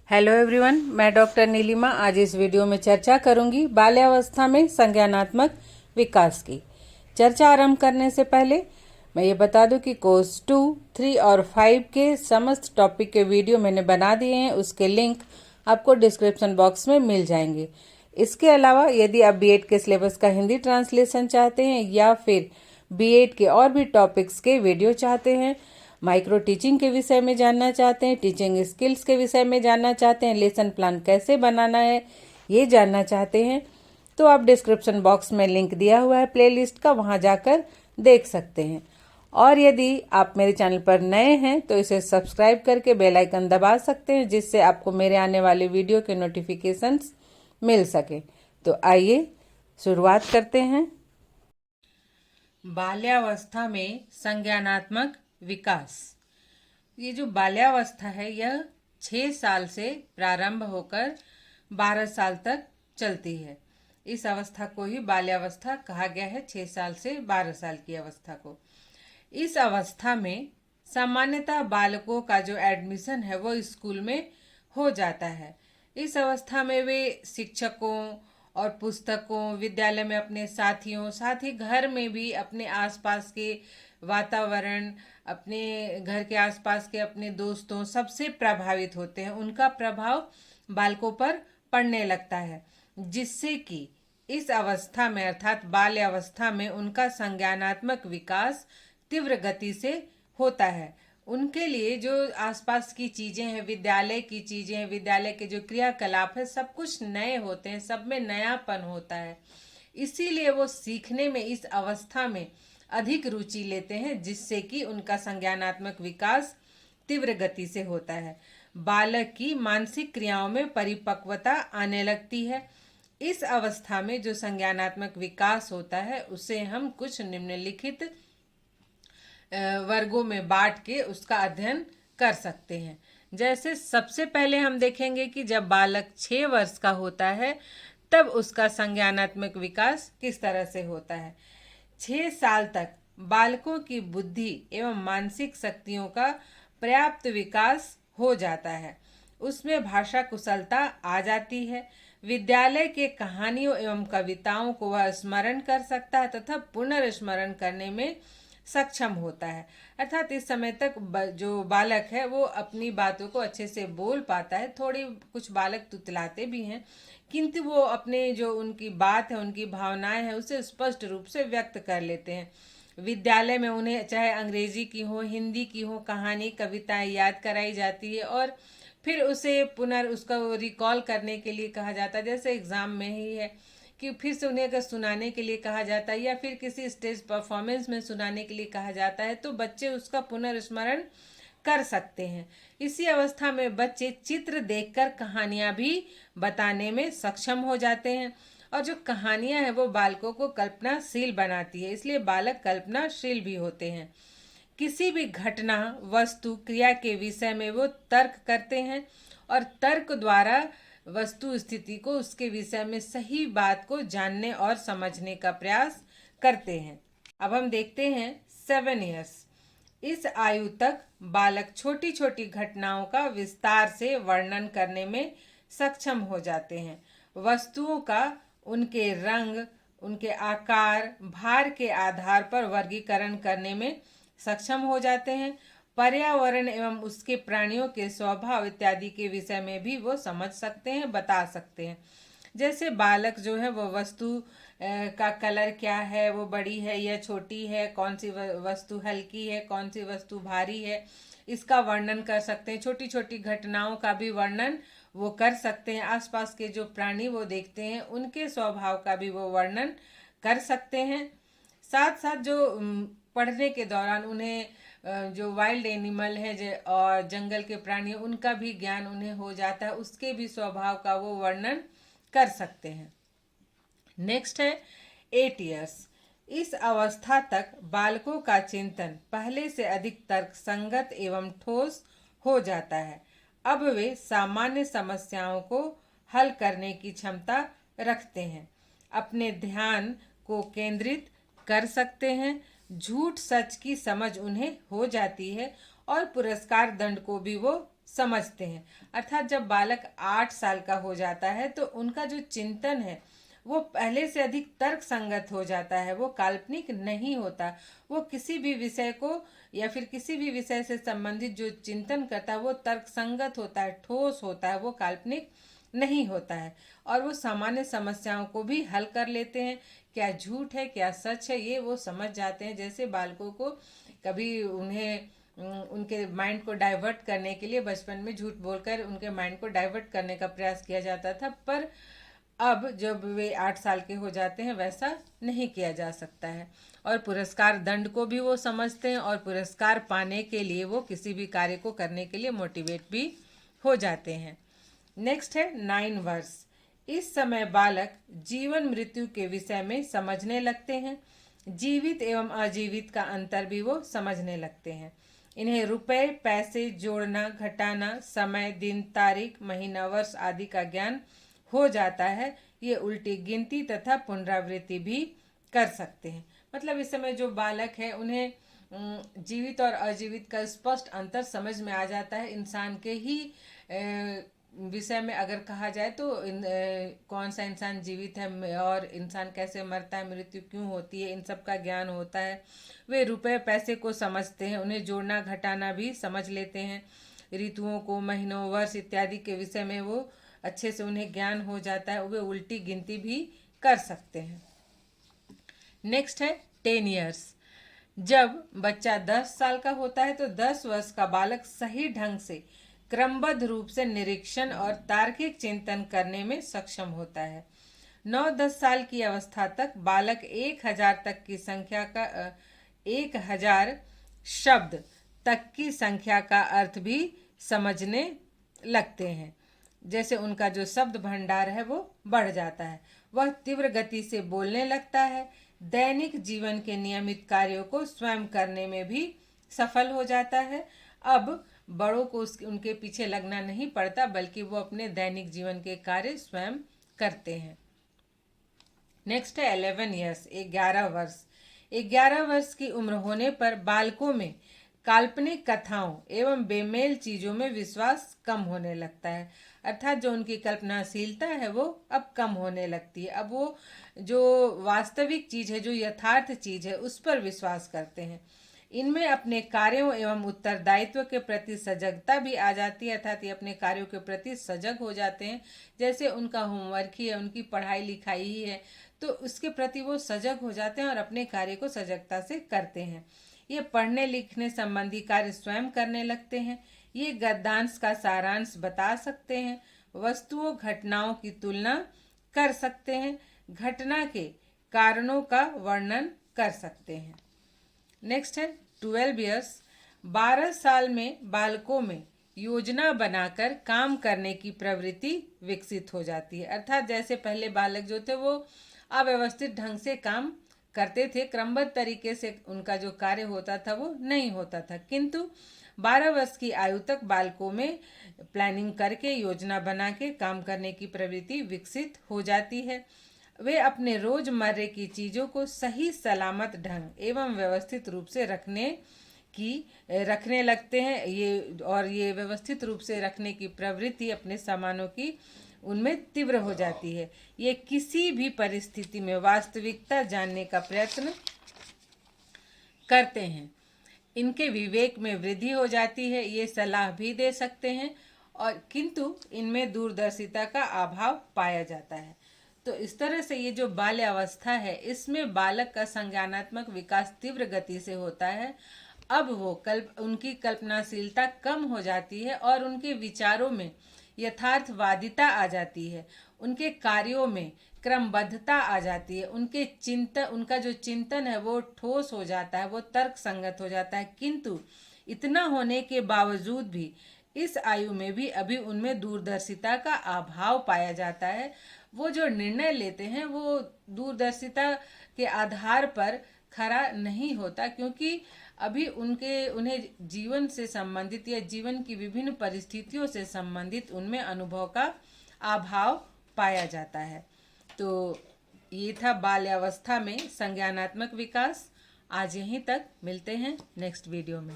Hello everyone, मैं doctor Nilima आज इस वीडियो में चर्चा करूंगी बाल्यावस्था में संज्ञानात्मक विकास की। चर्चा आरंभ करने से पहले मैं ये बता दूं कि कोर्स 2, 3 और 5 के समस्त टॉपिक के वीडियो मैंने बना दिए हैं। उसके लिंक आपको डिस्क्रिप्शन बॉक्स में मिल जाएंगे। इसके अलावा यदि आप बीएड के सिलेबस का हिंदी ट्रांसलेशन चाहते हैं या फिर बीएड के और भी टॉपिक्स के वीडियो चाहते हैं, माइक्रो टीचिंग के विषय में जानना चाहते हैं, टीचिंग स्किल्स के विषय में जानना चाहते हैं, लेसन प्लान कैसे बनाना है ये जानना चाहते हैं, तो आप डिस्क्रिप्शन बॉक्स में लिंक दिया हुआ है प्लेलिस्ट का, वहां जाकर देख सकते हैं। और यदि आप मेरे चैनल पर नए हैं तो इसे सब्सक्राइब करके बेल आइकन दबा सकते हैं, जिससे आपको मेरे आने वाले वीडियो के नोटिफिकेशंस मिल सके। तो आइए शुरुआत करते हैं। बाल्यावस्था में संज्ञानात्मक विकास। ये जो बाल्यावस्था है यह 6 साल से प्रारंभ होकर 12 साल तक चलती है। इस अवस्था को ही बाल्यावस्था कहा गया है, 6 साल से 12 साल की अवस्था को। इस अवस्था में सामान्यतः बालकों का जो एडमिशन है वो स्कूल में हो जाता है। इस अवस्था में वे शिक्षकों और पुस्तकों, विद्यालय में अपने साथियों, साथ ही घर में भी अपने आसपास के वातावरण, अपने घर के आसपास के अपने दोस्तों सबसे प्रभावित होते हैं। उनका प्रभाव बालकों पर पड़ने लगता है, जिससे कि इस अवस्था में अर्थात बाल्य अवस्था में उनका संज्ञानात्मक विकास तीव्र गति से होता है। उनके लिए जो आसपास की चीजें हैं, विद्यालय की चीजें हैं, विद्यालय के जो क्रियाकलाप है, सब कुछ नए होते हैं, सब में नयापन होता है। इसीलिए वो सीखने में इस अवस्था में अधिक रुचि लेते हैं, जिससे कि उनका संज्ञानात्मक विकास तीव्र गति से होता है। बालक की मानसिक क्रियाओं में परिपक्वता आने लगती है। इस अवस्था में जो संज्ञानात्मक विकास होता है उसे हम कुछ निम्नलिखित वर्गों में बांट के उसका अध्ययन कर सकते हैं। जैसे सबसे पहले हम देखेंगे कि जब बालक 6 वर्ष का होता है तब उसका संज्ञानात्मक विकास किस तरह से होता है। 6 साल तक बालकों की बुद्धि एवं मानसिक शक्तियों का पर्याप्त विकास हो जाता है। उसमें भाषा कुशलता आ जाती है। विद्यालय के कहानियों एवं कविताओं को वह स्मरण कर सकता है तथा पुनर्स्मरण करने में सक्षम होता है। अर्थात इस समय तक जो बालक है वो अपनी बातों को अच्छे से बोल पाता है। थोड़ी कुछ बालक तुतलाते भी हैं, किंतु वो अपने जो उनकी बात है, उनकी भावनाएं हैं, उसे स्पष्ट रूप से व्यक्त कर लेते हैं। विद्यालय में उन्हें चाहे अंग्रेजी की हो, हिंदी की हो, कहानी कविताएं याद कराई जाती है और फिर उसे उसका रिकॉल करने के लिए कहा जाता है। जैसे एग्जाम में ही है कि फिर से उन्हें अगर सुनाने के लिए कहा जाता है या फिर किसी स्टेज परफॉर्मेंस में सुनाने के लिए कहा जाता है तो बच्चे उसका पुनर्स्मरण कर सकते हैं। इसी अवस्था में बच्चे चित्र देखकर कहानियां भी बताने में सक्षम हो जाते हैं और जो कहानियां हैं वो बालकों को कल्पनाशील बनाती है, इसलिए बालक कल्पनाशील भी होते हैं। किसी भी घटना, वस्तु, क्रिया के विषय में वो तर्क करते हैं और तर्क द्वारा वस्तु स्थिति को, उसके विषय में सही बात को जानने और समझने का प्रयास करते हैं। अब हम देखते हैं 7 इयर्स। इस आयु तक बालक छोटी छोटी घटनाओं का विस्तार से वर्णन करने में सक्षम हो जाते हैं। वस्तुओं का उनके रंग, उनके आकार, भार के आधार पर वर्गीकरण करने में सक्षम हो जाते हैं। पर्यावरण एवं उसके प्राणियों के स्वभाव इत्यादि के विषय में भी वो समझ सकते हैं, बता सकते हैं। जैसे बालक जो है वो वस्तु का कलर क्या है, वो बड़ी है या छोटी है, कौन सी वस्तु हल्की है, कौन सी वस्तु भारी है, इसका वर्णन कर सकते हैं। छोटी छोटी घटनाओं का भी वर्णन वो कर सकते हैं। आसपास के जो प्राणी वो देखते हैं उनके स्वभाव का भी वो वर्णन कर सकते हैं। साथ साथ जो पढ़ने के दौरान उन्हें जो वाइल्ड एनिमल है और जंगल के प्राणी उनका भी ज्ञान उन्हें हो जाता है, उसके भी स्वभाव का वो वर्णन कर सकते हैं। नेक्स्ट है 8 इयर्स। इस अवस्था तक बालकों का चिंतन पहले से अधिक तर्कसंगत एवं ठोस हो जाता है। अब वे सामान्य समस्याओं को हल करने की क्षमता रखते हैं, अपने ध्यान को केंद्रित कर सकते हैं, झूठ सच की समझ उन्हें हो जाती है और पुरस्कार दंड को भी वो समझते हैं। अर्थात जब बालक 8 साल का हो जाता है तो उनका जो चिंतन है वो पहले से अधिक तर्क संगत हो जाता है, वो काल्पनिक नहीं होता। वो किसी भी विषय को या फिर किसी भी विषय से संबंधित जो चिंतन करता है वो तर्क संगत होता है, ठोस होता है, वो काल्पनिक नहीं होता है। और वो सामान्य समस्याओं को भी हल कर लेते हैं, क्या झूठ है क्या सच है ये वो समझ जाते हैं। जैसे बालकों को कभी उन्हें उनके माइंड को डाइवर्ट करने के लिए बचपन में झूठ बोलकर उनके माइंड को डाइवर्ट करने का प्रयास किया जाता था, पर अब जब वे 8 साल के हो जाते हैं वैसा नहीं किया जा सकता है। और पुरस्कार दंड को भी वो समझते हैं और पुरस्कार पाने के लिए वो किसी भी कार्य को करने के लिए मोटिवेट भी हो जाते हैं। नेक्स्ट है 9 वर्ष। इस समय बालक जीवन मृत्यु के विषय में समझने लगते हैं, जीवित एवं अजीवित का अंतर भी वो समझने लगते हैं। इन्हें रुपए पैसे जोड़ना घटाना, समय दिन तारीख महीना वर्ष आदि का ज्ञान हो जाता है। ये उल्टी गिनती तथा पुनरावृत्ति भी कर सकते हैं। मतलब इस समय जो बालक है उन्हें जीवित और अजीवित का स्पष्ट अंतर समझ में आ जाता है। इंसान के ही विषय में अगर कहा जाए तो कौन सा इंसान जीवित है और इंसान कैसे मरता है, मृत्यु क्यों होती है, इन सब का ज्ञान होता है। वे रुपए पैसे को समझते हैं, उन्हें जोड़ना घटाना भी समझ लेते हैं। ऋतुओं को, महीनों, वर्ष इत्यादि के विषय में वो अच्छे से उन्हें ज्ञान हो जाता है। वे उल्टी गिनती भी कर सकते हैं। नेक्स्ट है 10 ईयर्स। जब बच्चा 10 साल का होता है तो 10 वर्ष का बालक सही ढंग से क्रमबद्ध रूप से निरीक्षण और तार्किक चिंतन करने में सक्षम होता है। 9-10 साल की अवस्था तक बालक 1000 तक की संख्या का 1000 शब्द तक की संख्या का अर्थ भी समझने लगते हैं। जैसे उनका जो शब्द भंडार है वो बढ़ जाता है। वह तीव्र गति से बोलने लगता है। दैनिक जीवन के नियमित कार्यों को स्वयं करने में भी सफल हो जाता है। अब बड़ों को उनके पीछे लगना नहीं पड़ता, बल्कि वो अपने दैनिक जीवन के कार्य स्वयं करते हैं। नेक्स्ट है 11 ईयर्स, 11 वर्ष। 11 वर्ष की उम्र होने पर बालकों में काल्पनिक कथाओं एवं बेमेल चीजों में विश्वास कम होने लगता है। अर्थात जो उनकी कल्पनाशीलता है वो अब कम होने लगती है। अब वो जो वास्तविक चीज है, जो यथार्थ चीज है, उस पर विश्वास करते हैं। इनमें अपने कार्यों एवं उत्तरदायित्व के प्रति सजगता भी आ जाती है। अर्थात ये अपने कार्यों के प्रति सजग हो जाते हैं। जैसे उनका होमवर्क ही है, उनकी पढ़ाई लिखाई ही है, तो उसके प्रति वो सजग हो जाते हैं और अपने कार्य को सजगता से करते हैं। ये पढ़ने लिखने संबंधी कार्य स्वयं करने लगते हैं। ये गद्यांश का सारांश बता सकते हैं, वस्तुओं घटनाओं की तुलना कर सकते हैं, घटना के कारणों का वर्णन कर सकते हैं। नेक्स्ट है 12 ईयर्स। 12 साल में बालकों में योजना बनाकर काम करने की प्रवृत्ति विकसित हो जाती है। अर्थात जैसे पहले बालक जो थे वो अव्यवस्थित ढंग से काम करते थे, क्रमबद्ध तरीके से उनका जो कार्य होता था वो नहीं होता था, किंतु 12 वर्ष की आयु तक बालकों में प्लानिंग करके योजना बना के काम करने की प्रवृत्ति विकसित हो जाती है। वे अपने रोजमर्रे की चीजों को सही सलामत ढंग एवं व्यवस्थित रूप से रखने लगते हैं। ये व्यवस्थित रूप से रखने की प्रवृत्ति अपने सामानों की उनमें तीव्र हो जाती है। ये किसी भी परिस्थिति में वास्तविकता जानने का प्रयत्न करते हैं। इनके विवेक में वृद्धि हो जाती है। ये सलाह भी दे सकते हैं और किंतु इनमें दूरदर्शिता का अभाव पाया जाता है। तो इस तरह से ये जो बाल्य अवस्था है, इसमें बालक का संज्ञानात्मक विकास तीव्र गति से होता है। अब वो उनकी कल्पनाशीलता कम हो जाती है और उनके विचारों में यथार्थवादिता आ जाती है। उनके कार्यों में क्रमबद्धता आ जाती है। उनका जो चिंतन है वो ठोस हो जाता है, वो तर्क संगत हो जाता है। किंतु इतना होने के बावजूद भी इस आयु में भी अभी उनमें दूरदर्शिता का अभाव पाया जाता है। वो जो निर्णय लेते हैं वो दूरदर्शिता के आधार पर खरा नहीं होता, क्योंकि अभी उन्हें जीवन से संबंधित या जीवन की विभिन्न परिस्थितियों से संबंधित उनमें अनुभव का अभाव पाया जाता है। तो ये था बाल्यावस्था में संज्ञानात्मक विकास। आज यहीं तक, मिलते हैं नेक्स्ट वीडियो में।